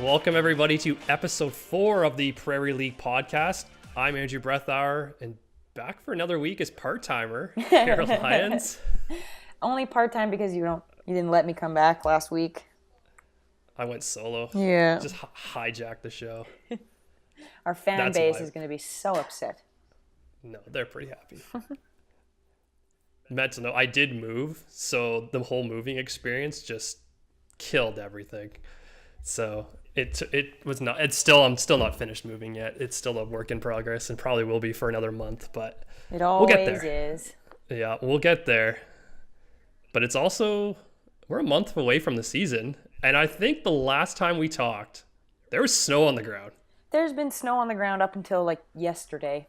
Welcome, everybody, to episode 4 of the Prairie League podcast. I'm Andrew Brethauer, and back for another week as part-timer, Kiera Lyons. Only part-time because you didn't let me come back last week. I went solo. Yeah. Just hijacked the show. Our fan base is going to be so upset. No, they're pretty happy. Meant to know, I did move, so the whole moving experience just killed everything. So I'm still not finished moving yet. It's still a work in progress and probably will be for another month, but it always we'll get there. Is. Yeah, we'll get there. But it's also, we're a month away from the season, and I think the last time we talked, there was snow on the ground. There's been snow on the ground up until like yesterday.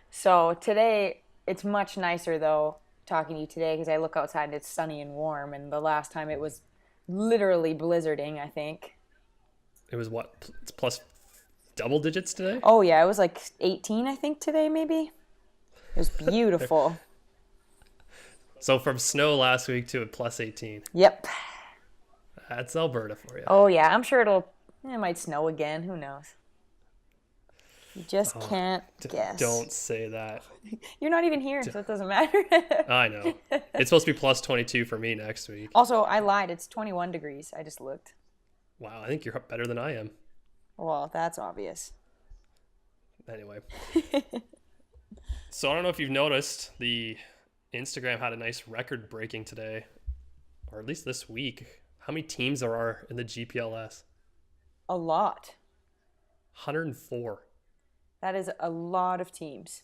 So today, it's much nicer though, talking to you today, because I look outside and it's sunny and warm, and the last time it was literally blizzarding, I think. It was what? It's plus double digits today? Oh yeah, it was like 18, I think, today maybe. It was beautiful. So from snow last week to a plus 18. Yep. That's Alberta for you. Oh yeah, I'm sure it might snow again. Who knows? You just can't guess. Don't say that. You're not even here, so it doesn't matter. I know. It's supposed to be plus 22 for me next week. Also, I lied. It's 21 degrees. I just looked. Wow, I think you're better than I am. Well, that's obvious. Anyway. So I don't know if you've noticed, the Instagram had a nice record breaking today, or at least this week. How many teams there are in the GPLS? A lot. 104. That is a lot of teams.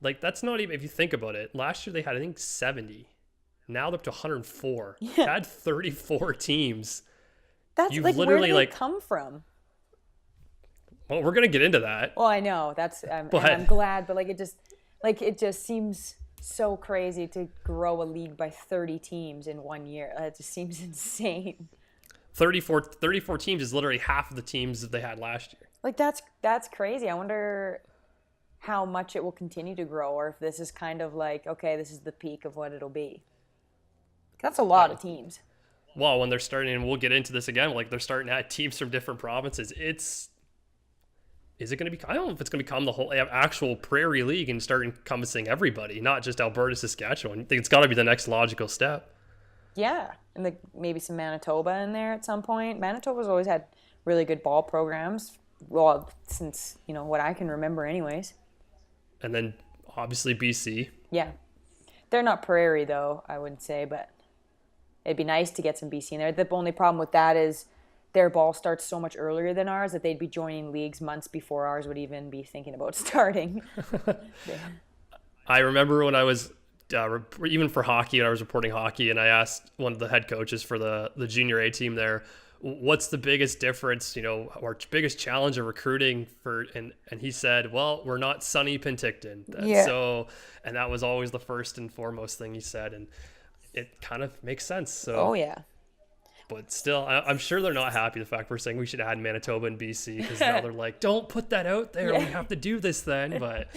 Like, that's not even, if you think about it, last year they had, I think, 70. Now they're up to 104. Yeah. They had 34 teams. That's You've like, literally, where did they come from? Well, we're going to get into that. Well, I know. And I'm glad, but it just seems so crazy to grow a league by 30 teams in 1 year. It just seems insane. 34 teams is literally half of the teams that they had last year. Like, that's crazy. I wonder how much it will continue to grow, or if this is kind of like, okay, this is the peak of what it'll be. That's a lot of teams. Well, when they're starting, and we'll get into this again, like they're starting to add teams from different provinces. Is it going to be, I don't know if it's going to become the whole actual Prairie League and start encompassing everybody, not just Alberta, Saskatchewan. I think it's got to be the next logical step. Yeah, and maybe some Manitoba in there at some point. Manitoba's always had really good ball programs. Well, since, what I can remember anyways. And then, obviously, BC. Yeah. They're not Prairie, though, I wouldn't say, but it'd be nice to get some BC in there. The only problem with that is their ball starts so much earlier than ours that they'd be joining leagues months before ours would even be thinking about starting. I remember when I was, even for hockey, and I was reporting hockey, and I asked one of the head coaches for the junior A team there, what's the biggest difference, our biggest challenge of recruiting and he said, well, we're not Sunny Penticton. Yeah. So, and that was always the first and foremost thing he said. And it kind of makes sense. So, oh yeah. But still, I'm sure they're not happy the fact we're saying we should add Manitoba and BC, because now they're like, don't put that out there. Yeah. We have to do this then. But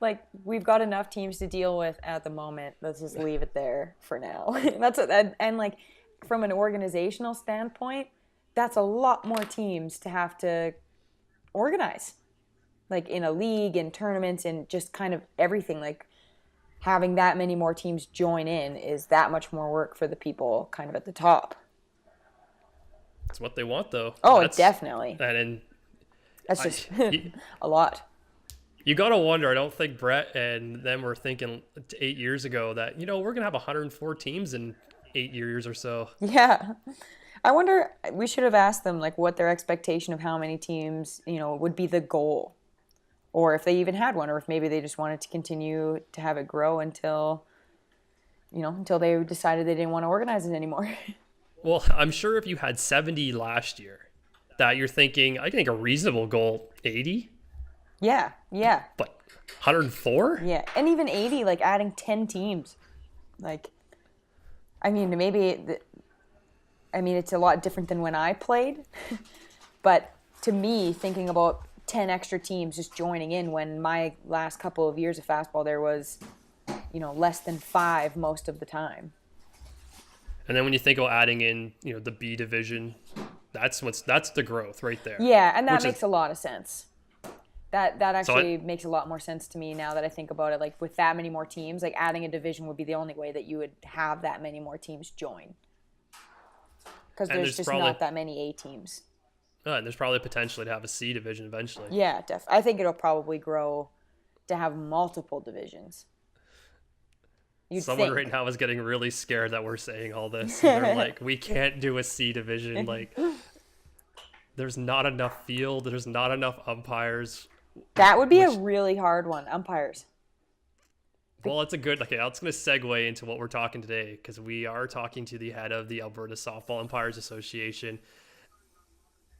like, we've got enough teams to deal with at the moment. Let's just leave it there for now. And like, from an organizational standpoint, that's a lot more teams to have to organize, like in a league and tournaments and just kind of everything. Like, having that many more teams join in is that much more work for the people kind of at the top. That's what they want, though. Oh, definitely. That's just a lot. You got to wonder, I don't think Brett and them were thinking 8 years ago that, we're going to have 104 teams in 8 years or so. Yeah. I wonder, we should have asked them like what their expectation of how many teams, would be the goal, or if they even had one, or if maybe they just wanted to continue to have it grow until they decided they didn't want to organize it anymore. Well, I'm sure if you had 70 last year, that you're thinking, I think a reasonable goal, 80? Yeah. But 104? Yeah, and even 80, like adding 10 teams. Like, I mean, it's a lot different than when I played, but to me, thinking about 10 extra teams just joining in when my last couple of years of fastball, there was, less than 5 most of the time. And then when you think about adding in, the B division, That's the growth right there. Yeah, and that makes a lot of sense. That actually So makes a lot more sense to me now that I think about it. Like with that many more teams, like adding a division would be the only way that you would have that many more teams join. Because there's just not that many A teams. And there's probably potential to have a C division eventually. Yeah, I think it'll probably grow to have multiple divisions. Someone right now is getting really scared that we're saying all this. They're like, we can't do a C division. Like, there's not enough field. There's not enough umpires. That would be a really hard one, umpires. Well, it's a good, okay, that's going to segue into what we're talking today, because we are talking to the head of the Alberta Softball Umpires Association,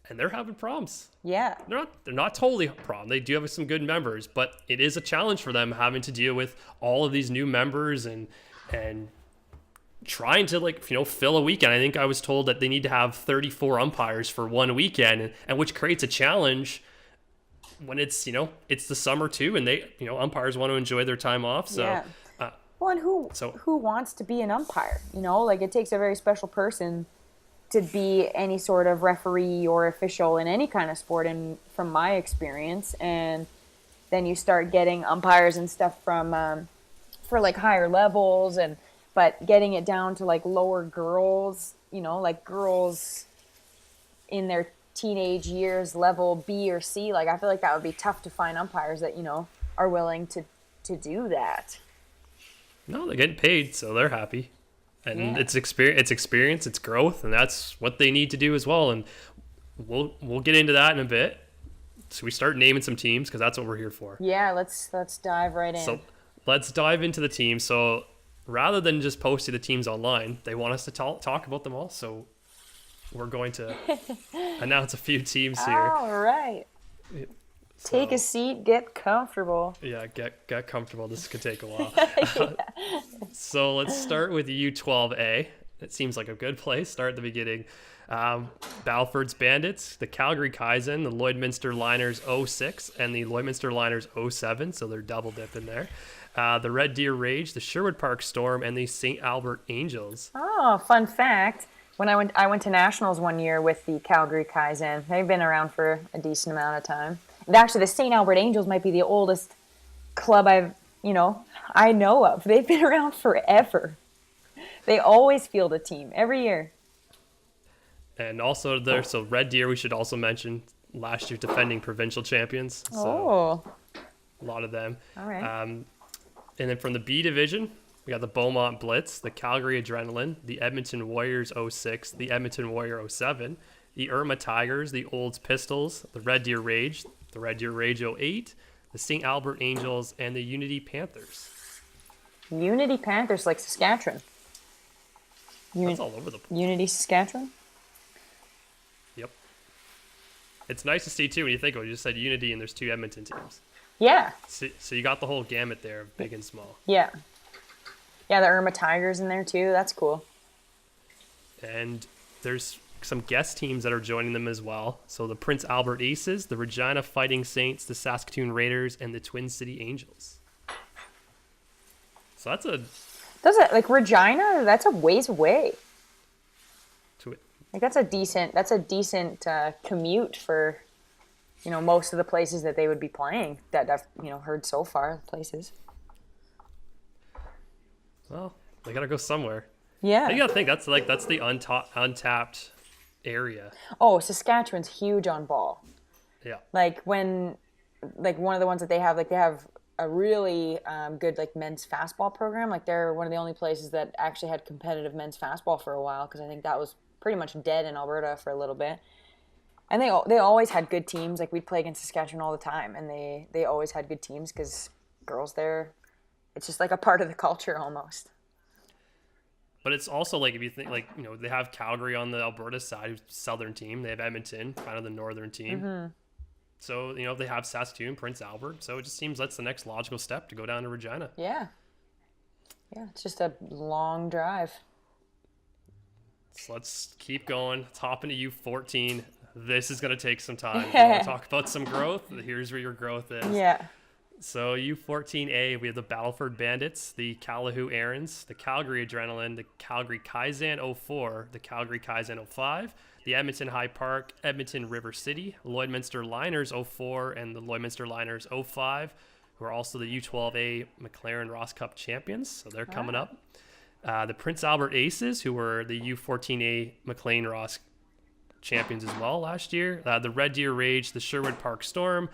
and they're having problems. Yeah. They're not totally a problem. They do have some good members, but it is a challenge for them having to deal with all of these new members and trying to, like, fill a weekend. I think I was told that they need to have 34 umpires for one weekend, and which creates a challenge when it's the summer too, and they umpires want to enjoy their time off. So yeah. Well, and who wants to be an umpire? Like, it takes a very special person to be any sort of referee or official in any kind of sport, and from my experience. And then you start getting umpires and stuff from for like higher levels, but getting it down to like lower girls, like girls in their teenage years, level B or C. Like, I feel like that would be tough to find umpires that are willing to do that. No, they're getting paid, so they're happy. And it's experience, it's growth, and that's what they need to do as well. And we'll get into that in a bit. So we start naming some teams, because that's what we're here for. Yeah, let's dive right in. So let's dive into the teams. So rather than just posting the teams online, they want us to talk about them all. So we're going to announce a few teams here. All right. Take a seat, get comfortable. Yeah, get comfortable. This could take a while. So let's start with U12A. It seems like a good place. Start at the beginning. Balford's Bandits, the Calgary Kaizen, the Lloydminster Liners 06, and the Lloydminster Liners 07. So they're double dipping there. The Red Deer Rage, the Sherwood Park Storm, and the St. Albert Angels. Oh, fun fact. When I went to nationals one year with the Calgary Kaizen. They've been around for a decent amount of time. And actually, the St. Albert Angels might be the oldest club I know of. They've been around forever. They always field a team every year. And also so Red Deer, we should also mention, last year defending provincial champions. So a lot of them. All right. And then from the B division, we got the Beaumont Blitz, the Calgary Adrenaline, the Edmonton Warriors 06, the Edmonton Warrior 07, the Irma Tigers, the Olds Pistols, the Red Deer Rage, the Red Deer Rage 08, the St. Albert Angels, and the Unity Panthers. Unity Panthers, like Saskatchewan. That's all over the place. Unity, Saskatchewan? Yep. It's nice to see, too, when you think of it. You just said Unity, and there's two Edmonton teams. Yeah. So you got the whole gamut there, big and small. Yeah. Yeah, the Irma Tigers in there, too. That's cool. And there's some guest teams that are joining them as well. So the Prince Albert Aces, the Regina Fighting Saints, the Saskatoon Raiders, and the Twin City Angels. So like Regina, that's a ways away. Like that's a decent commute for most of the places that they would be playing that I've heard so far, places. Well, they got to go somewhere. Yeah. You got to think that's the untapped area. Oh, Saskatchewan's huge on ball. Yeah. Like one of the ones that they have a really good men's fastball program. Like they're one of the only places that actually had competitive men's fastball for a while, because I think that was pretty much dead in Alberta for a little bit. And they always had good teams. Like we'd play against Saskatchewan all the time, and they always had good teams because girls there, it's just like a part of the culture almost. But it's also like, if you think they have Calgary on the Alberta side, who's the southern team. They have Edmonton, kind of the northern team. Mm-hmm. So, they have Saskatoon, Prince Albert. So it just seems that's the next logical step to go down to Regina. Yeah. Yeah, it's just a long drive. So let's keep going. Let's hop into U14. This is going to take some time. You want to talk about some growth? Here's where your growth is. Yeah. So U14A, we have the Battleford Bandits, the Calahoo Arons, the Calgary Adrenaline, the Calgary Kaizen 04, the Calgary Kaizen 05, the Edmonton High Park, Edmonton River City, Lloydminster Liners 04, and the Lloydminster Liners 05, who are also the U12A McLaren Ross Cup champions. So they're coming up. The Prince Albert Aces, who were the U14A McLean Ross champions as well last year. The Red Deer Rage, the Sherwood Park Storm,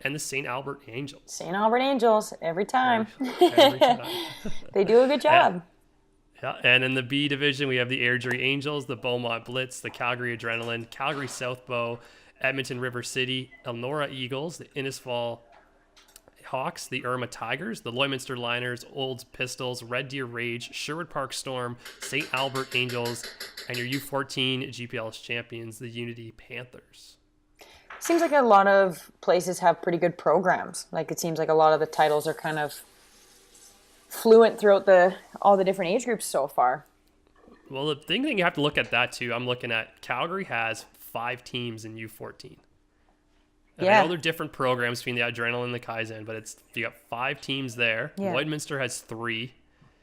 and the St. Albert Angels. St. Albert Angels, every time. Every time. They do a good job. And in the B division, we have the Airdrie Angels, the Beaumont Blitz, the Calgary Adrenaline, Calgary Southbow, Edmonton River City, Elnora Eagles, the Innisfall Hawks, the Irma Tigers, the Lloydminster Liners, Olds Pistols, Red Deer Rage, Sherwood Park Storm, St. Albert Angels, and your U14 GPLS champions, the Unity Panthers. Seems like a lot of places have pretty good programs. Like, it seems like a lot of the titles are kind of fluent throughout all the different age groups so far. Well, the thing you have to look at that too, I'm looking at Calgary has 5 teams in U14. And I know they're different programs between the Adrenaline and the Kaizen, but you got 5 teams there. Yeah. Lloydminster has 3.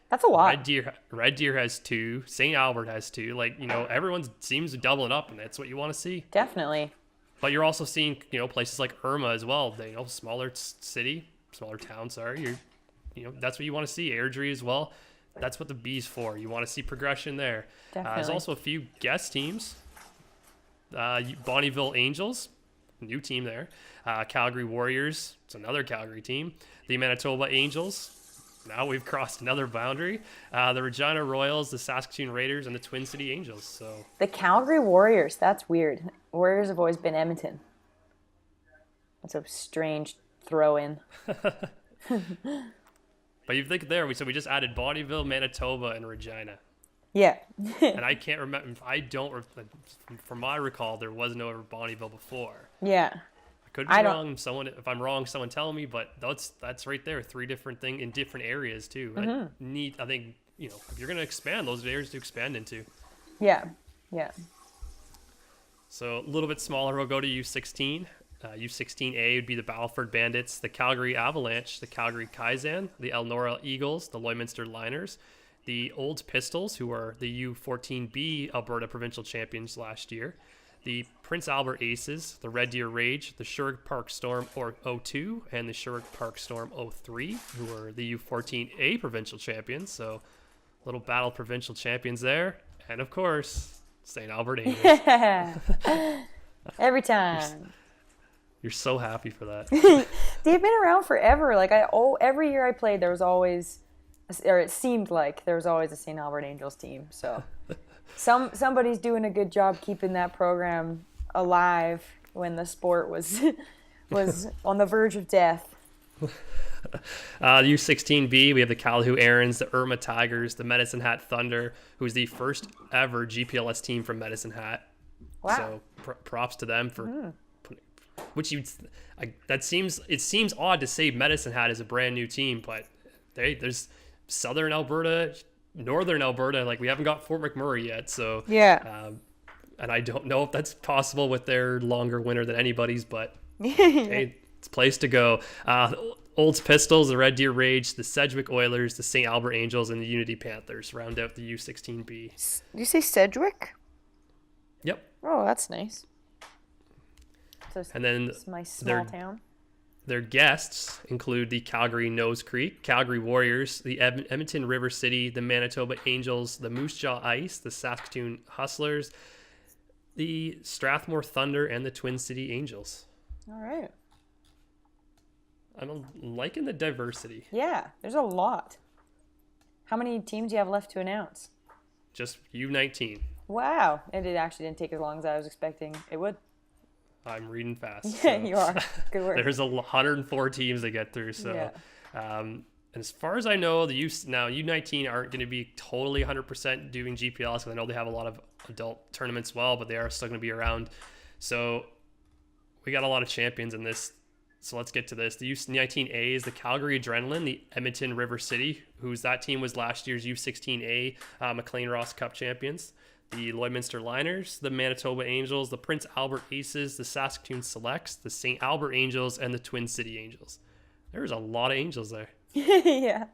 That's a lot. Red Deer has 2. St. Albert has 2. Everyone seems to double it up, and that's what you want to see. Definitely. But you're also seeing, places like Irma as well. They, smaller town. Sorry, that's what you want to see. Airdrie as well. That's what the B's for. You want to see progression there. Definitely. There's also a few guest teams. Bonnyville Angels, new team there. Calgary Warriors, it's another Calgary team. The Manitoba Angels. Now we've crossed another boundary. The Regina Royals, the Saskatoon Raiders, and the Twin City Angels. So the Calgary Warriors, that's weird. Warriors have always been Edmonton. That's a strange throw-in. But you think there, we just added Bonnyville, Manitoba, and Regina. Yeah. And I can't remember. From my recall, there was no Bonnyville before. Yeah. I could be wrong. If I'm wrong, someone tell me. But that's right there. 3 different things in different areas too. I think if you're gonna expand, those areas to expand into. Yeah. Yeah. So a little bit smaller, we'll go to U16. U16A would be the Battleford Bandits, the Calgary Avalanche, the Calgary Kaizen, the Elnora Eagles, the Lloydminster Liners, the Olds Pistols, who are the U14B Alberta Provincial Champions last year, the Prince Albert Aces, the Red Deer Rage, the Sherwood Park Storm 02, and the Sherwood Park Storm 03, who are the U14A Provincial Champions. So little battle provincial champions there. And of course, St. Albert Angels. Every time. You're so happy for that. They've been around forever. Every year I played, there was always, or it seemed like there was always a St. Albert Angels team. So somebody's doing a good job keeping that program alive when the sport was on the verge of death. U16B, we have the Calahoo Arons, the Irma Tigers, the Medicine Hat Thunder, who's the first ever GPLS team from Medicine Hat. Wow. So props to them for it seems odd to say Medicine Hat is a brand new team, but there's Southern Alberta, Northern Alberta, we haven't got Fort McMurray yet, so yeah. And I don't know if that's possible with their longer winter than anybody's, but hey, it's a place to go. Olds Pistols, the Red Deer Rage, the Sedgwick Oilers, the St. Albert Angels, and the Unity Panthers round out the U16B. Did you say Sedgwick? Yep. Oh, that's nice. And then it's my small town. Their guests include the Calgary Nose Creek, Calgary Warriors, the Edmonton River City, the Manitoba Angels, the Moose Jaw Ice, the Saskatoon Hustlers, the Strathmore Thunder, and the Twin City Angels. All right. I'm liking the diversity. Yeah, there's a lot. How many teams do you have left to announce? Just U19. Wow. And it actually didn't take as long as I was expecting it would. I'm reading fast. Yeah, so. You are. Good work. There's 104 teams to get through. So, yeah. And as far as I know, U19 aren't going to be totally 100% doing GPLS, because I know they have a lot of adult tournaments well, but they are still going to be around. So we got a lot of champions in this. So let's get to this. The U19A is the Calgary Adrenaline, the Edmonton River City, that team was last year's U16A McLean Ross Cup champions. The Lloydminster Liners, the Manitoba Angels, the Prince Albert Aces, the Saskatoon Selects, the St. Albert Angels, and the Twin City Angels. There's a lot of Angels there. Yeah.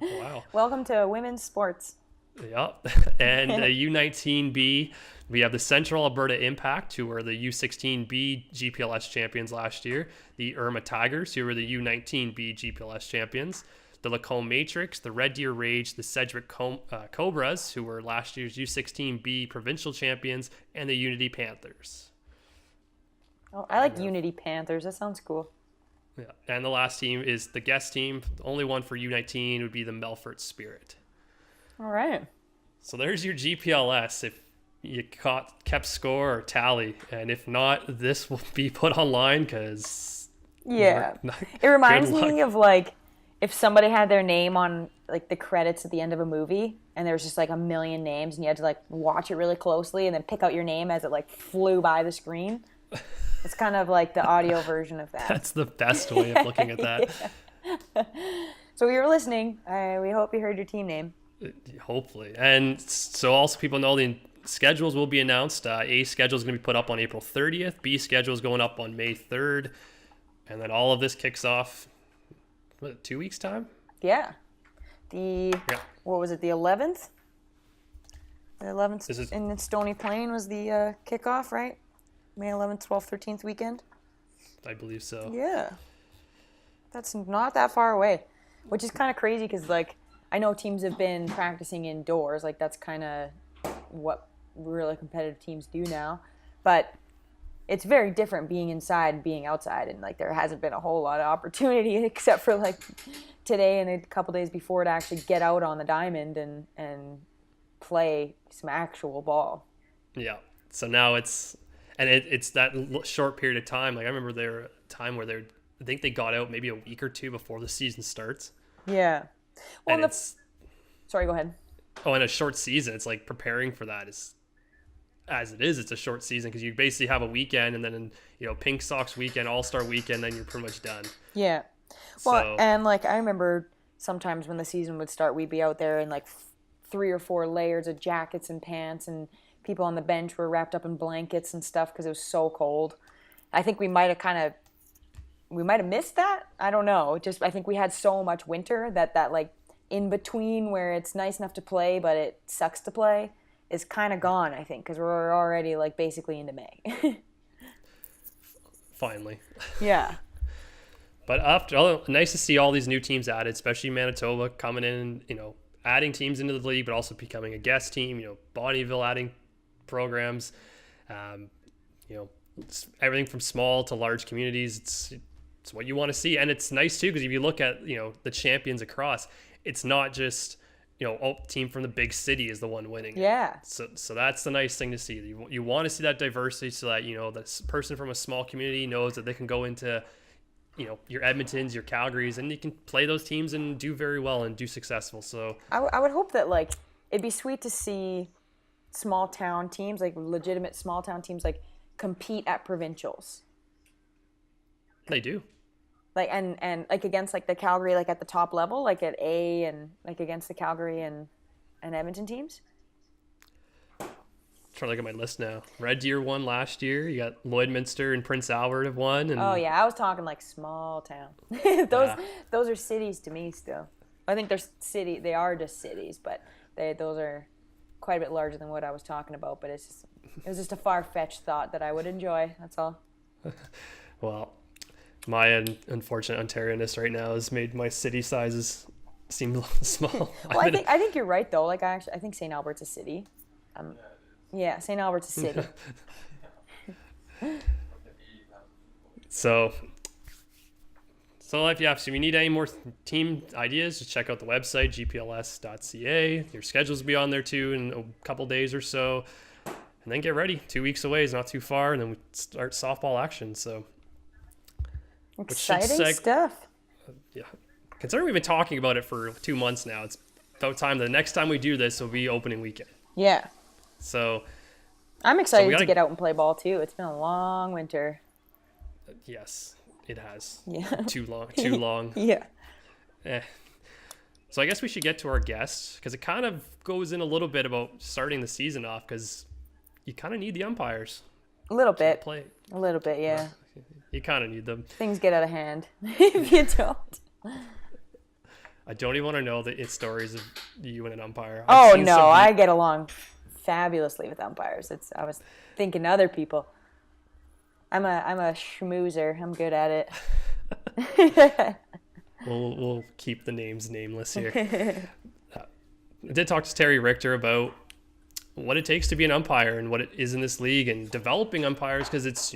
Oh, wow. Welcome to women's sports. Yep. And U19B, we have the Central Alberta Impact, who were the U16B GPLS champions last year. The Irma Tigers, who were the U19B GPLS champions. The Lacombe Matrix, the Red Deer Rage, the Sedgwick Cobras, who were last year's U16B provincial champions, and the Unity Panthers. Oh, I like Unity Panthers. That sounds cool. Yeah. And the last team is the guest team. The only one for U19 would be the Melfort Spirit. All right. So there's your GPLS. If you kept score or tally, and if not, this will be put online because it reminds me of like if somebody had their name on like the credits at the end of a movie, and there was just like a million names, and you had to like watch it really closely and then pick out your name as it like flew by the screen. It's kind of like the audio version of that. That's the best way of looking at that. So you were listening. We hope you heard your team name. Hopefully. And so also people know the schedules will be announced. A schedule is going to be put up on April 30th. B schedule is going up on May 3rd. And then all of this kicks off, 2 weeks' time? Yeah. What was it, the 11th? The 11th in Stony Plain was the kickoff, right? May 11th, 12th, 13th weekend? I believe so. Yeah. That's not that far away, which is kind of crazy because, like, I know teams have been practicing indoors. Like, that's kind of what really competitive teams do now. But it's very different being inside and being outside. And, like, there hasn't been a whole lot of opportunity except for, like, today and a couple days before to actually get out on the diamond and play some actual ball. Yeah. So now it's that short period of time. Like, I remember there was a time where I think they got out maybe a week or two before the season starts. Yeah. Well, and sorry, go ahead. Oh, and a short season. It's like preparing for that it's a short season because you basically have a weekend and then, Pink Sox weekend, All-Star weekend, then you're pretty much done. Yeah. Well, and like I remember sometimes when the season would start, we'd be out there in like 3 or 4 layers of jackets and pants, and people on the bench were wrapped up in blankets and stuff because it was so cold. I think we might have missed that. I don't know. I think we had so much winter that like in between where it's nice enough to play but it sucks to play is kind of gone, I think, because we're already like basically into May. Finally. Yeah. But nice to see all these new teams added, especially Manitoba coming in, adding teams into the league, but also becoming a guest team, Bonnyville adding programs, everything from small to large communities. It's what you want to see. And it's nice too, because if you look at, the champions across, it's not just, team from the big city is the one winning. Yeah. So that's the nice thing to see. You want to see that diversity so that, this person from a small community knows that they can go into, your Edmontons, your Calgarys, and you can play those teams and do very well and do successful. So I would hope that, like, it'd be sweet to see small town teams, like legitimate small town teams, like compete at provincials. They do. Like and like against like the Calgary, like at the top level, like at A, and like against the Calgary and Edmonton teams. Trying to look at my list now. Red Deer won last year. You got Lloydminster and Prince Albert have won. And oh yeah, I was talking like small town. Those are cities to me still. I think they are just cities, but those are quite a bit larger than what I was talking about. But it was just a far-fetched thought that I would enjoy. That's all. Well, my unfortunate Ontarianness right now has made my city sizes seem small. Well, I think you're right though. Like I think St. Albert's a city. Yeah, St. Albert's a city. So if you need any more team ideas, just check out the website, gpls.ca. Your schedules will be on there too in a couple days or so. And then get ready. 2 weeks away is not too far, and then we start softball action. So exciting stuff. Yeah. Considering we've been talking about it for 2 months now, it's about time. The next time we do this will be opening weekend. Yeah. So I'm excited to get out and play ball too. It's been a long winter. Yes, it has. Yeah. Too long. Yeah. So I guess we should get to our guests, because it kind of goes in a little bit about starting the season off, because you kind of need the umpires. A little bit. Play. A little bit, yeah. You kind of need them. Things get out of hand if you don't. I don't even want to know the stories of you and an umpire. I've Oh seen no, some. I get along fabulously with umpires. I was thinking other people. I'm a schmoozer. I'm good at it. We'll keep the names nameless here. I did talk to Terry Richter about what it takes to be an umpire and what it is in this league and developing umpires, because it's,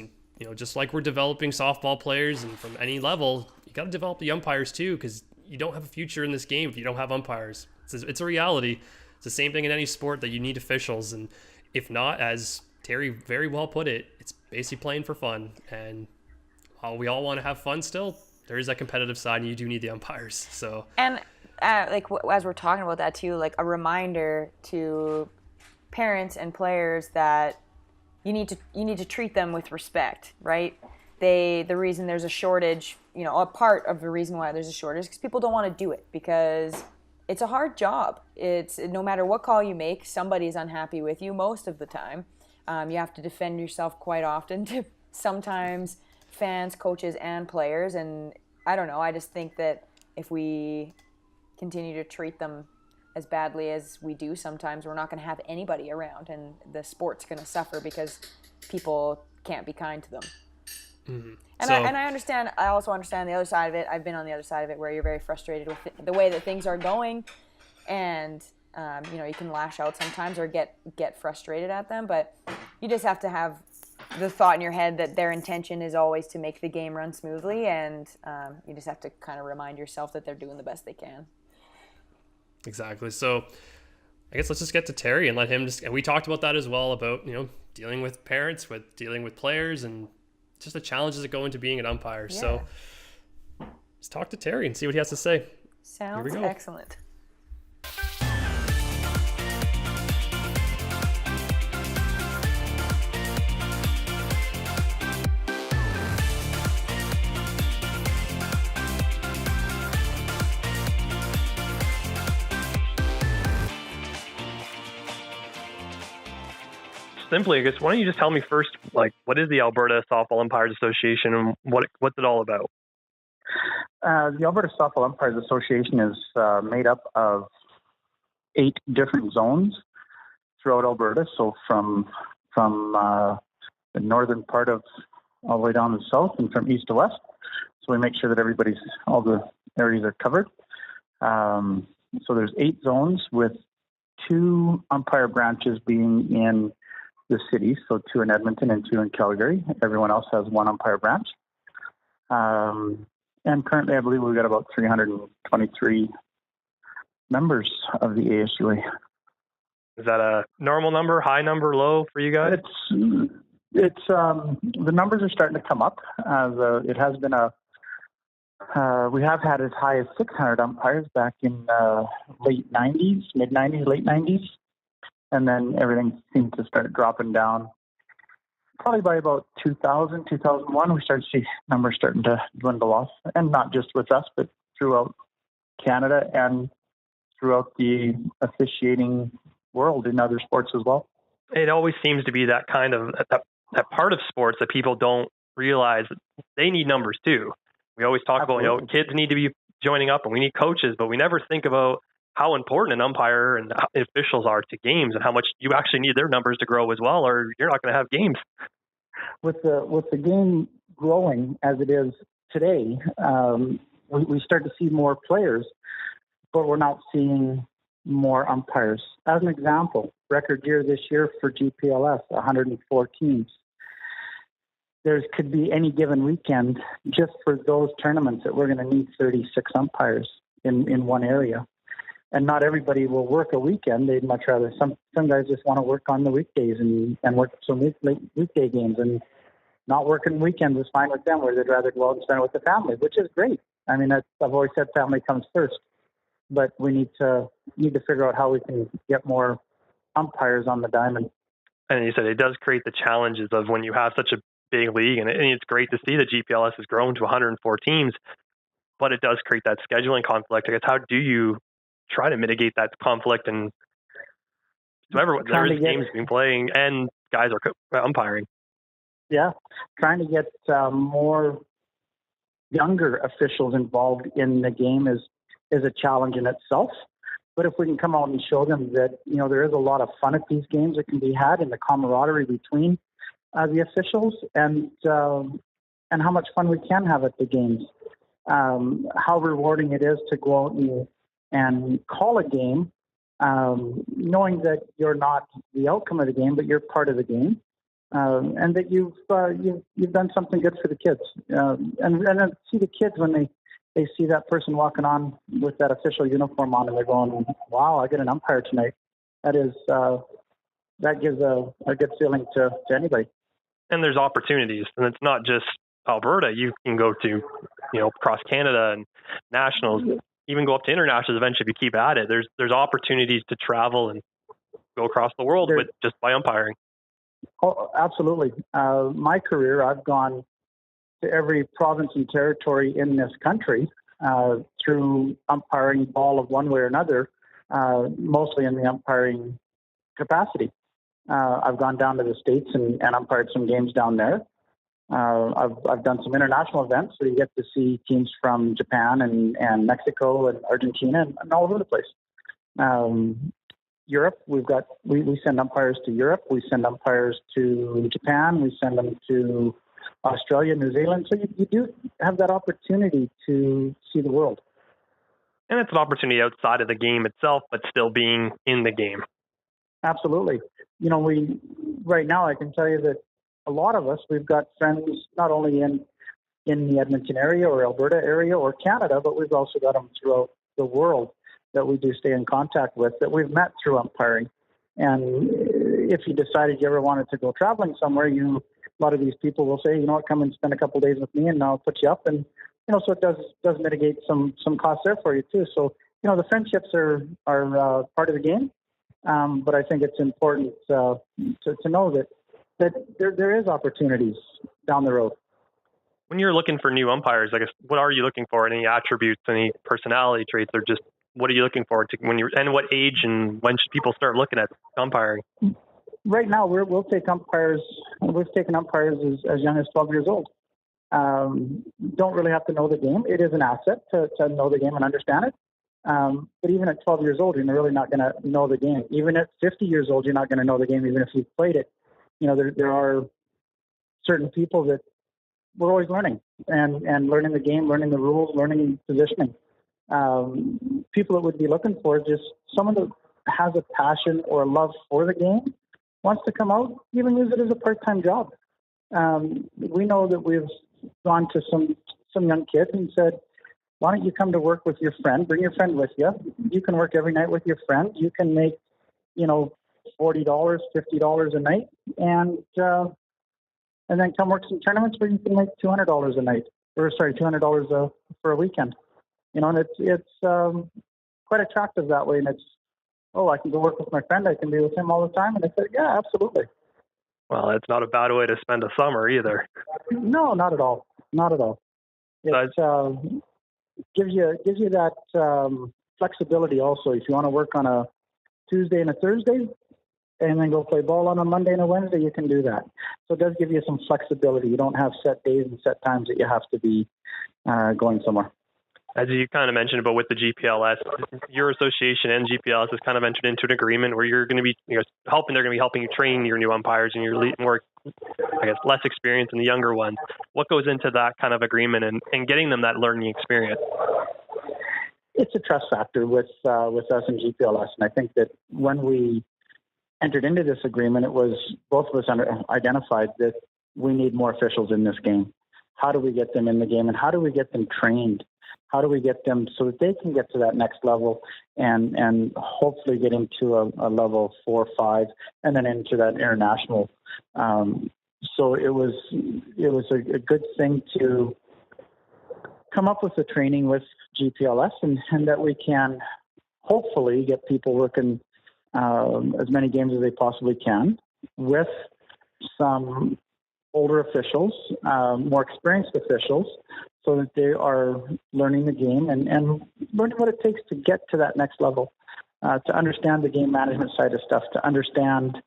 just like we're developing softball players, and from any level you got to develop the umpires too, because you don't have a future in this game if you don't have umpires. It's a reality. It's the same thing in any sport, that you need officials, and if not, as Terry very well put it, it's basically playing for fun. And while we all want to have fun still, there is that competitive side, and you do need the umpires. So, And as we're talking about that too, like a reminder to parents and players that you need to treat them with respect, right? The reason there's a shortage, a part of the reason why there's a shortage is because people don't want to do it, because it's a hard job. It's no matter what call you make, somebody's unhappy with you most of the time. You have to defend yourself quite often to sometimes fans, coaches, and players. And I don't know. I just think that if we continue to treat them as badly as we do sometimes, we're not going to have anybody around, and the sport's going to suffer because people can't be kind to them. mm-hmm. And I understand. I also understand the other side of it. I've been on the other side of it, where you're very frustrated with the way that things are going, and you can lash out sometimes or get frustrated at them. But you just have to have the thought in your head that their intention is always to make the game run smoothly, and you just have to kind of remind yourself that they're doing the best they can. Exactly. So I guess let's just get to Terry and let him and we talked about that as well, about, dealing with parents, with dealing with players, and just the challenges that go into being an umpire. Yeah. So let's talk to Terry and see what he has to say. Sounds excellent. Simply, I guess, why don't you just tell me first, like, what is the Alberta Softball Umpires Association, and what's it all about? The Alberta Softball Umpires Association is made up of 8 different zones throughout Alberta. So from the northern part of all the way down to the south, and from east to west. So we make sure that all the areas are covered. So there's 8 zones, with 2 umpire branches being in the cities, so 2 in Edmonton and 2 in Calgary. Everyone else has 1 umpire branch. And currently, I believe we've got about 323 members of the ASUA. Is that a normal number, high number, low for you guys? It's the numbers are starting to come up. It has been we have had as high as 600 umpires back in late 90s, mid 90s, late 90s. And then everything seemed to start dropping down. Probably by about 2000, 2001, we started to see numbers starting to dwindle off. And not just with us, but throughout Canada and throughout the officiating world in other sports as well. It always seems to be that kind of that part of sports that people don't realize that they need numbers too. We always talk Absolutely. About, kids need to be joining up and we need coaches, but we never think about how important an umpire and officials are to games, and how much you actually need their numbers to grow as well, or you're not going to have games. With the game growing as it is today, we start to see more players, but we're not seeing more umpires. As an example, record year this year for GPLS, 104 teams. There could be any given weekend just for those tournaments that we're going to need 36 umpires in one area. And not everybody will work a weekend. They'd much rather, some guys just want to work on the weekdays and work some weekday games, and not working weekends is fine with them, where they'd rather go out and spend it with the family, which is great. I mean, I've always said family comes first, but we need to figure out how we can get more umpires on the diamond. And you said it does create the challenges of when you have such a big league, and it's great to see that GPLS has grown to 104 teams, but it does create that scheduling conflict. I guess, how do you try to mitigate that conflict? And so there is games being playing and guys are umpiring. Yeah, trying to get more younger officials involved in the game is a challenge in itself. But if we can come out and show them that, there is a lot of fun at these games that can be had in the camaraderie between the officials and how much fun we can have at the games, how rewarding it is to go out and call a game, knowing that you're not the outcome of the game, but you're part of the game, and that you've done something good for the kids, and then see the kids when they see that person walking on with that official uniform on, and they're going, "Wow, I get an umpire tonight." That gives a good feeling to anybody. And there's opportunities, and it's not just Alberta. You can go to, across Canada and nationals, even go up to internationals eventually if you keep at it. There's opportunities to travel and go across the world with just by umpiring. Oh, absolutely. My career, I've gone to every province and territory in this country through umpiring ball of one way or another, mostly in the umpiring capacity. I've gone down to the States and umpired some games down there. I've done some international events, so you get to see teams from Japan and Mexico and Argentina and all over the place. Europe, we send umpires to Europe. We send umpires to Japan. We send them to Australia, New Zealand. So you do have that opportunity to see the world. And it's an opportunity outside of the game itself, but still being in the game. Absolutely. Right now I can tell you that a lot of us, we've got friends not only in the Edmonton area or Alberta area or Canada, but we've also got them throughout the world that we do stay in contact with, that we've met through umpiring. And if you decided you ever wanted to go traveling somewhere, a lot of these people will say, come and spend a couple of days with me and I'll put you up. And, so it does mitigate some costs there for you too. So, the friendships are part of the game. But I think it's important to know that there is opportunities down the road. When you're looking for new umpires, I guess, what are you looking for? Any attributes, any personality traits, or just what are you looking for and what age and when should people start looking at umpiring? Right now, we'll take umpires. We've taken umpires as young as 12 years old. Don't really have to know the game. It is an asset to know the game and understand it. But even at 12 years old, you're really not going to know the game. Even at 50 years old, you're not going to know the game, even if you've played it. There are certain people that we're always learning and learning the game, learning the rules, learning positioning. People that would be looking for just someone that has a passion or a love for the game, wants to come out, even use it as a part-time job. We know that we've gone to some young kids and said, why don't you come to work with your friend? Bring your friend with you. You can work every night with your friend. You can make, $40, $50 a night, and then come work some tournaments where you can make $200 a night, $200 for a weekend. And it's quite attractive that way. And it's, I can go work with my friend. I can be with him all the time. And I said, yeah, absolutely. Well, it's not a bad way to spend a summer either. No, not at all. Not at all. It gives you that flexibility also. If you want to work on a Tuesday and a Thursday and then go play ball on a Monday and a Wednesday, you can do that. So it does give you some flexibility. You don't have set days and set times that you have to be going somewhere. As you kind of mentioned about with the GPLS, your association and GPLS has kind of entered into an agreement where you're going to be they're going to be helping you train your new umpires and your more, less experience in the younger ones. What goes into that kind of agreement and getting them that learning experience? It's a trust factor with us and GPLS. And I think that when we entered into this agreement, it was both of us identified that we need more officials in this game. How do we get them in the game, and how do we get them trained? How do we get them so that they can get to that next level and hopefully get into a level 4 or 5 and then into that international? So it was a good thing to come up with the training with GPLS and that we can hopefully get people working as many games as they possibly can with some older officials, more experienced officials, so that they are learning the game and learning what it takes to get to that next level, to understand the game management side of stuff, to understand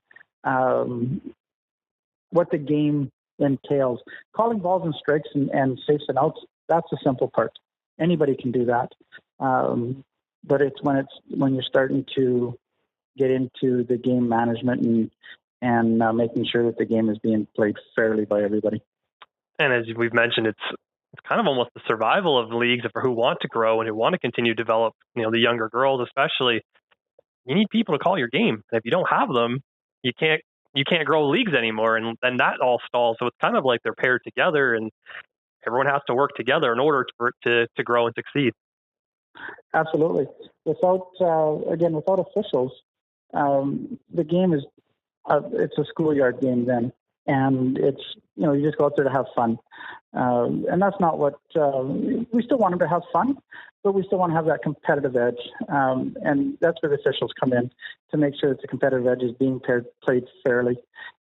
what the game entails. Calling balls and strikes and safes and outs, That's the simple part. Anybody can do that. But it's when you're starting to get into the game management and making sure that the game is being played fairly by everybody. And as we've mentioned, it's kind of almost the survival of leagues for who want to grow and who want to continue to develop, the younger girls especially. You need people to call your game. And if you don't have them, you can't grow leagues anymore, and then that all stalls. So it's kind of like they're paired together, and everyone has to work together in order to grow and succeed. Absolutely. Without officials, the game is it's a schoolyard game then, and it's you just go out there to have fun, and that's not what we still want them to have fun, but we still want to have that competitive edge, and that's where the officials come in to make sure that the competitive edge is being played fairly,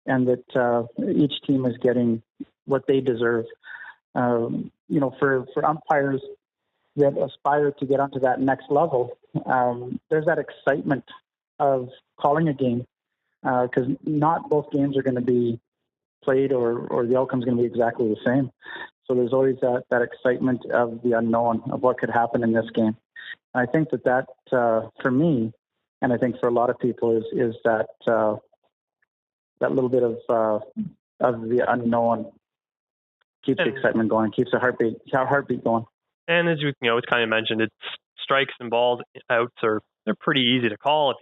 and that each team is getting what they deserve. For umpires that aspire to get onto that next level, there's that excitement of calling a game, because not both games are going to be played or the outcome is going to be exactly the same. So there's always that excitement of the unknown of what could happen in this game. And I think that for me, and I think for a lot of people, is that little bit of the unknown keeps the excitement going, keeps our heartbeat going. And as it's kind of mentioned, it's strikes and balls outs they're pretty easy to call if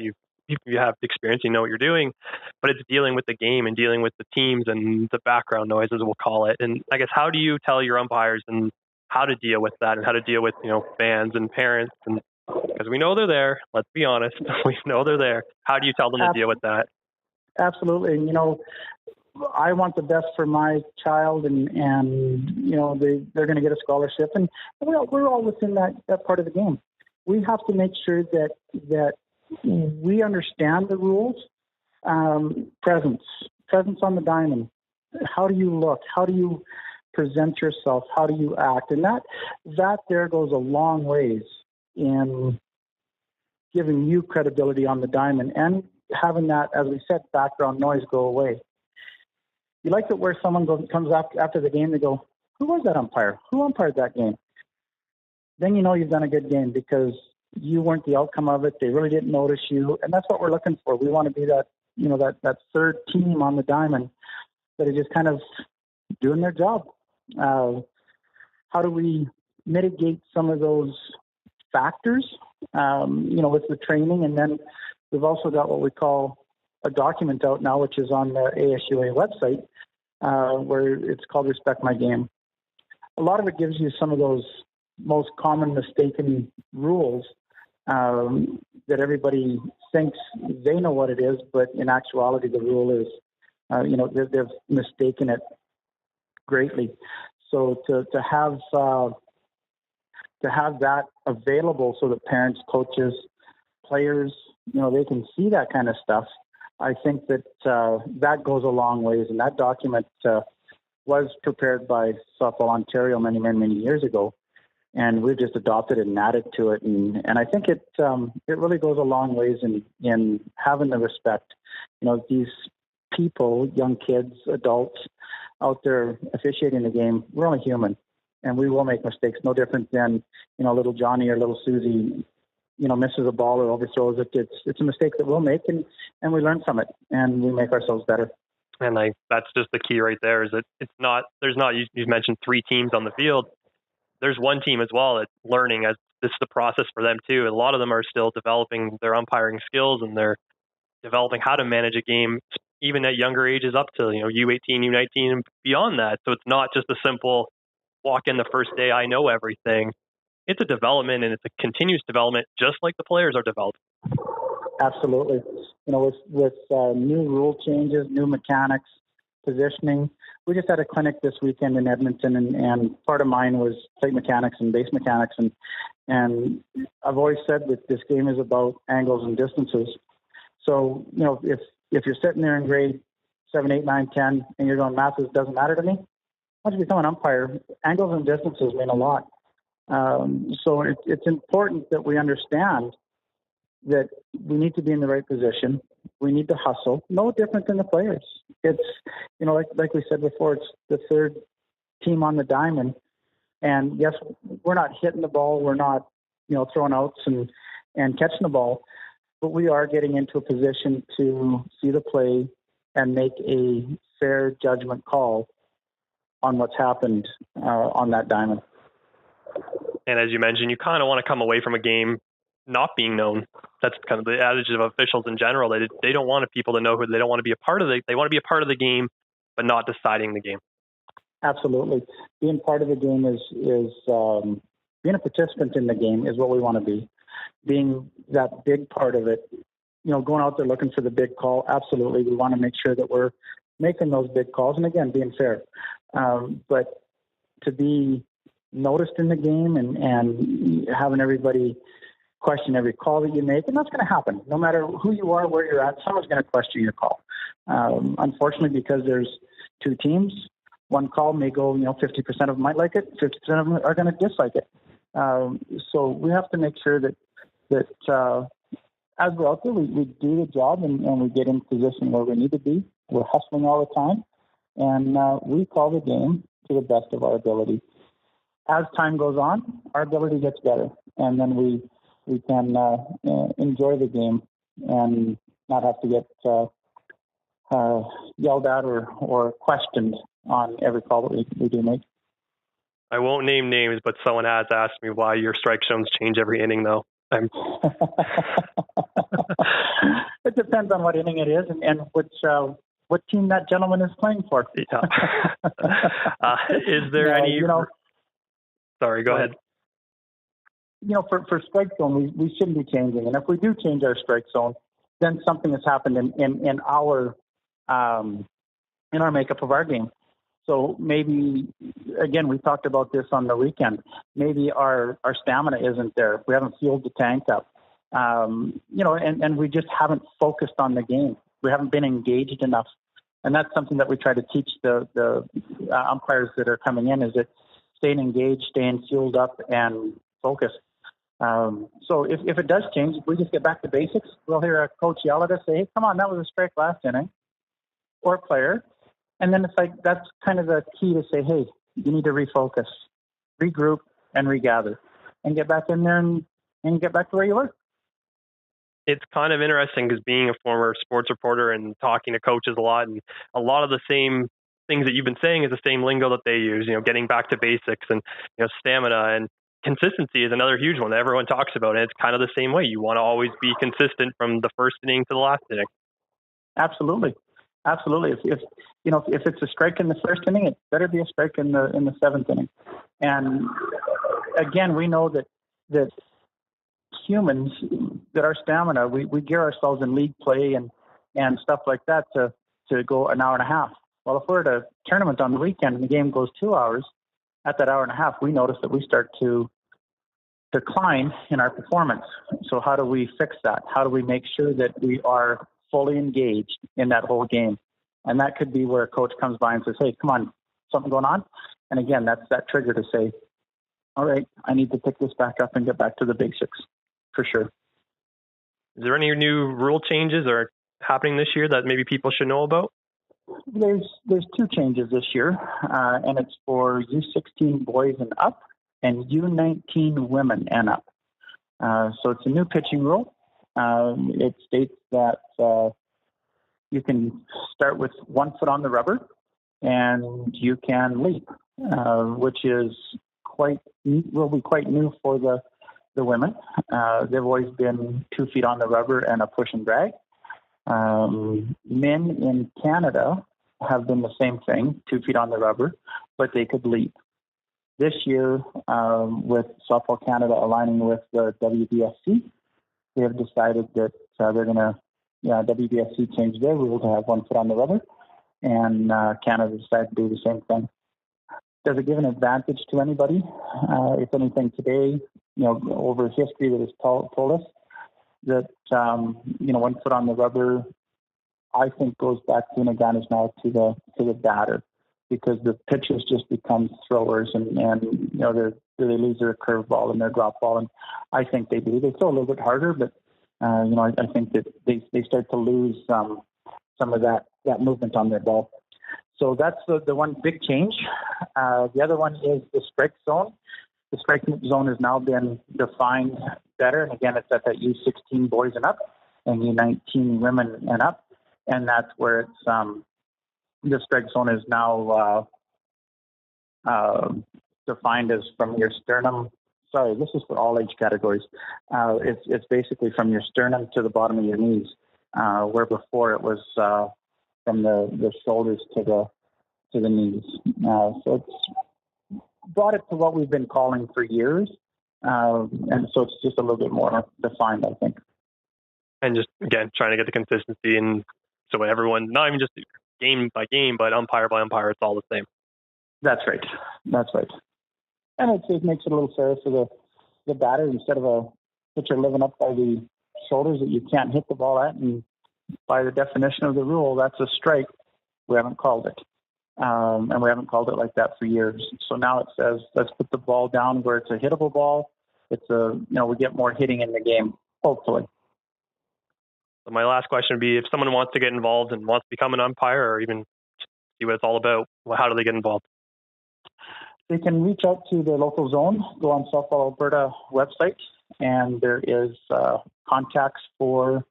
you have experience, you know what you're doing, but it's dealing with the game and dealing with the teams and the background noises, we'll call it. And I guess, how do you tell your umpires and how to deal with that and how to deal with, fans and parents? And because we know they're there, let's be honest, we know they're there. How do you tell them to deal with that? Absolutely. And, I want the best for my child, and they're going to get a scholarship, and we're all within that part of the game. We have to make sure that we understand the rules. Presence on the diamond. How do you look? How do you present yourself? How do you act? And that there goes a long ways in giving you credibility on the diamond and having that, as we said, background noise go away. You like it where someone comes up after the game, they go, "Who was that umpire? Who umpired that game?" Then you know you've done a good game because you weren't the outcome of it. They really didn't notice you, and that's what we're looking for. We want to be that, that third team on the diamond that is just kind of doing their job. How do we mitigate some of those factors, with the training? And then we've also got what we call a document out now, which is on the ASUA website, where it's called Respect My Game. A lot of it gives you some of those most common mistaken rules that everybody thinks they know what it is, but in actuality, the rule is, they've mistaken it greatly. So to have that available so that parents, coaches, players, they can see that kind of stuff, I think that that goes a long ways. And that document was prepared by Softball Ontario many, many, many years ago. And we've just adopted it and added to it. And I think it really goes a long ways in having the respect. These people, young kids, adults out there officiating the game, we're only human. And we will make mistakes, no different than, little Johnny or little Susie, misses a ball or overthrows it. It's a mistake that we'll make, and we learn from it, and we make ourselves better. And that's just the key right there, is that you mentioned 3 teams on the field. There's one team as well that's learning, as this is the process for them too. A lot of them are still developing their umpiring skills, and they're developing how to manage a game, even at younger ages up to, U18, U19 and beyond that. So it's not just a simple walk in the first day, I know everything. It's a development, and it's a continuous development, just like the players are developed. Absolutely. With new rule changes, new mechanics, positioning. We just had a clinic this weekend in Edmonton, and part of mine was plate mechanics and base mechanics. And I've always said that this game is about angles and distances. So, if you're sitting there in grade 7, 8, 9, 10, and you're going, math doesn't matter to me, once you become an umpire, angles and distances mean a lot. So it's important that we understand that we need to be in the right position. We need to hustle. No different than the players. It's, like we said before, it's the third team on the diamond. And yes, we're not hitting the ball. We're not, throwing outs and catching the ball, but we are getting into a position to see the play and make a fair judgment call on what's happened on that diamond. And as you mentioned, you kind of want to come away from a game not being known. That's kind of the adage of officials in general. They don't want people to know who. They don't want to be a part of they want to be a part of the game, but not deciding the game. Absolutely, being part of the game is being a participant in the game is what we want to be. Being that big part of it, going out there looking for the big call. Absolutely, we want to make sure that we're making those big calls, and again, being fair. But to be noticed in the game and having everybody question every call that you make, and that's going to happen. No matter who you are, where you're at, someone's going to question your call. Unfortunately, because there's two teams, one call may go, 50% of them might like it, 50% of them are going to dislike it. So we have to make sure that as we're out there, we do the job and we get in position where we need to be. We're hustling all the time, and we call the game to the best of our ability. As time goes on, our ability gets better, and then we can enjoy the game and not have to get yelled at or questioned on every call that we do make. I won't name names, but someone has asked me why your strike zones change every inning, though. It depends on what inning it is and what team that gentleman is playing for. Yeah. Is there any... Sorry, go ahead. For strike zone, we shouldn't be changing. And if we do change our strike zone, then something has happened in our makeup of our game. So maybe, again, we talked about this on the weekend. Maybe our stamina isn't there. We haven't fueled the tank up. And we just haven't focused on the game. We haven't been engaged enough. And that's something that we try to teach the umpires that are coming in, is that staying engaged, staying fueled up, and focused. So if it does change, if we just get back to basics, we'll hear a coach yell at us, say, hey, come on, that was a strike last inning, or a player. And then it's like, that's kind of the key to say, hey, you need to refocus, regroup, and regather, and get back in there and get back to where you were. It's kind of interesting because being a former sports reporter and talking to coaches a lot, and a lot of the same things that you've been saying is the same lingo that they use, getting back to basics and, stamina and consistency is another huge one that everyone talks about. And it's kind of the same way. You want to always be consistent from the first inning to the last inning. Absolutely. If it's a strike in the first inning, it better be a strike in the seventh inning. And again, we know that humans, that our stamina, we gear ourselves in league play and stuff like that to go an hour and a half. Well, if we're at a tournament on the weekend and the game goes 2 hours, at that hour and a half, we notice that we start to decline in our performance. So how do we fix that? How do we make sure that we are fully engaged in that whole game? And that could be where a coach comes by and says, hey, come on, something going on? And again, that's that trigger to say, all right, I need to pick this back up and get back to the basics, for sure. Is there any new rule changes that are happening this year that maybe people should know about? There's two changes this year, and it's for U16 boys and up and U19 women and up. So it's a new pitching rule. It states that you can start with 1 foot on the rubber and you can leap, which is will be quite new for the women. They've always been 2 feet on the rubber and a push and drag. Men in Canada have been the same thing, 2 feet on the rubber, but they could leap. This year, with Softball Canada aligning with the WBSC, they have decided that they're going to, WBSC changed their rule to have 1 foot on the rubber, and Canada decided to do the same thing. Does it give an advantage to anybody? If anything, today, over history that has told us that, 1 foot on the rubber, I think goes back to an advantage now to the batter, because the pitchers just become throwers and they lose their curveball and their drop ball. And I think they do. They throw a little bit harder, but, I think that they start to lose some of that movement on their ball. So that's the one big change. The other one is the strike zone. The strike zone has now been defined better. And again, it's at that U16 boys and up and U19 women and up. And that's where it's, the strike zone is now defined as from your sternum. Sorry, this is for all age categories. It's basically from your sternum to the bottom of your knees, where before it was from the shoulders to the knees. So it's brought it to what we've been calling for years, and so it's just a little bit more defined, I think. And just again trying to get the consistency, and so everyone, not even just game by game, but umpire by umpire, it's all the same. That's right. And it makes it a little fairer for the batter, instead of a pitcher living up by the shoulders that you can't hit the ball at, and by the definition of the rule, that's a strike. We haven't called it. And we haven't called it like that for years. So now it says, let's put the ball down where it's a hittable ball. We get more hitting in the game, hopefully. So my last question would be, if someone wants to get involved and wants to become an umpire or even see what it's all about, how do they get involved? They can reach out to their local zone, go on Softball Alberta website, and there is contacts for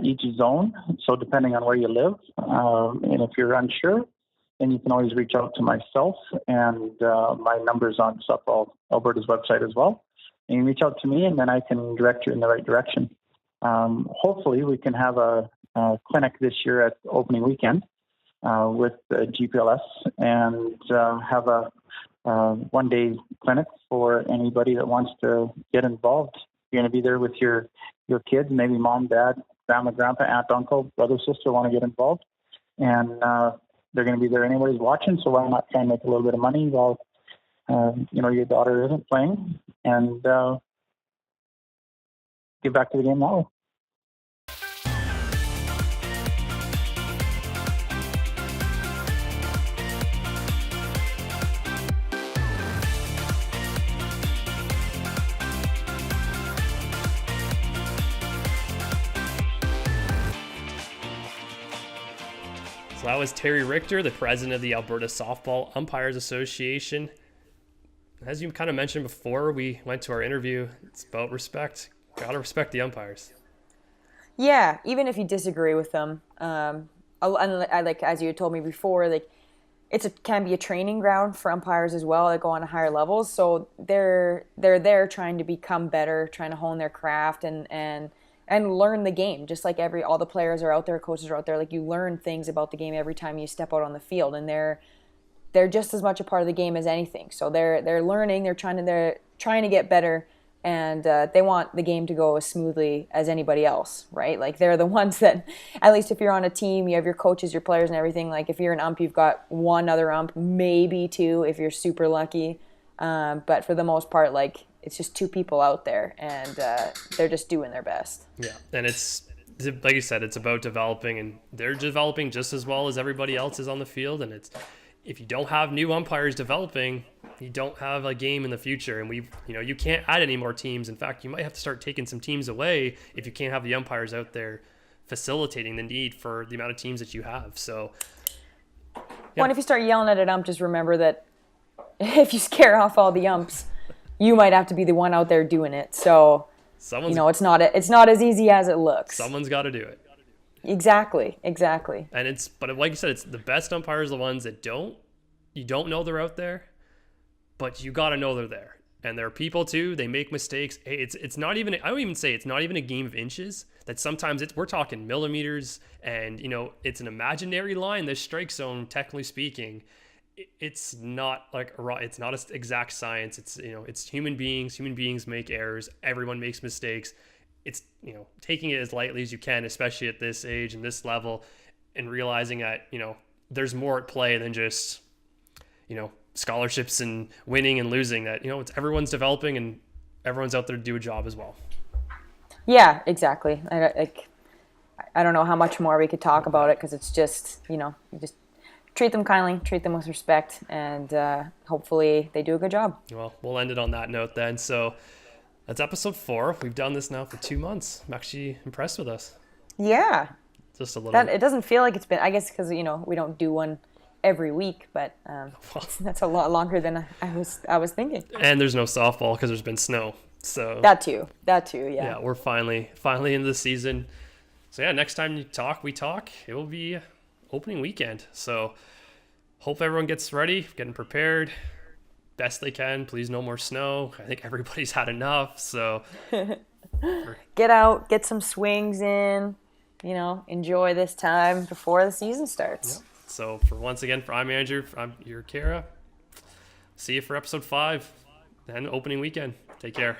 each zone. So depending on where you live, and if you're unsure, then you can always reach out to myself, and my number's on Softball Alberta's website as well. And you reach out to me, and then I can direct you in the right direction. Hopefully, we can have a clinic this year at opening weekend with GPLS, and have a one-day clinic for anybody that wants to get involved. You're going to be there with your kids, maybe mom, dad, grandma, grandpa, aunt, uncle, brother, sister want to get involved. And they're going to be there anyways watching, so why not try and make a little bit of money while your daughter isn't playing, and get back to the game now. So that was Terry Richter, the president of the Alberta Softball Umpires Association. As you kind of mentioned before we went to our interview, it's about respect. Gotta respect the umpires. Yeah, even if you disagree with them. And I like, as you told me before, like can be a training ground for umpires as well that go on to higher levels. So they're there trying to become better, trying to hone their craft and learn the game. Just like all the players are out there, coaches are out there. Like, you learn things about the game every time you step out on the field, and they're just as much a part of the game as anything. So they're learning, they're trying to get better, and they want the game to go as smoothly as anybody else, right? Like, they're the ones that, at least if you're on a team, you have your coaches, your players, and everything. Like, if you're an ump, you've got one other ump, maybe two if you're super lucky. But for the most part, like, it's just two people out there, and they're just doing their best. Yeah, and it's, like you said, it's about developing, and they're developing just as well as everybody else is on the field. And it's, if you don't have new umpires developing, you don't have a game in the future. And you can't add any more teams. In fact, you might have to start taking some teams away if you can't have the umpires out there facilitating the need for the amount of teams that you have. So, yeah. Well, and if you start yelling at an ump, just remember that if you scare off all the umps, you might have to be the one out there doing it. So, it's not as easy as it looks. Someone's got to do it. Exactly. And but like you said, it's the best umpires, the ones that you don't know they're out there, but you got to know they're there. And there are people too, they make mistakes. Hey, it's not even, I would even say it's not even a game of inches. That sometimes we're talking millimeters, and it's an imaginary line, this strike zone, technically speaking. It's not like it's not an exact science. It's it's human beings make errors, everyone makes mistakes. It's taking it as lightly as you can, especially at this age and this level, and realizing that there's more at play than just scholarships and winning and losing. That it's everyone's developing, and everyone's out there to do a job as well. Yeah, exactly. I don't know how much more we could talk about it, because it's just you just treat them kindly, treat them with respect, and hopefully they do a good job. Well, we'll end it on that note then. So that's episode 4. We've done this now for 2 months. I'm actually impressed with us. Yeah. Just a little. It doesn't feel like it's been, I guess, because we don't do one every week, but that's a lot longer than I was thinking. And there's no softball because there's been snow. So That too, yeah. yeah, we're finally into the season. So yeah, next time we talk, it will be opening weekend. So hope everyone gets ready, getting prepared best they can. Please, no more snow. I think everybody's had enough. So get out, get some swings in, enjoy this time before the season starts. Yep. So I'm Andrew. I'm your Kiera. See you for episode 5 and opening weekend. Take care.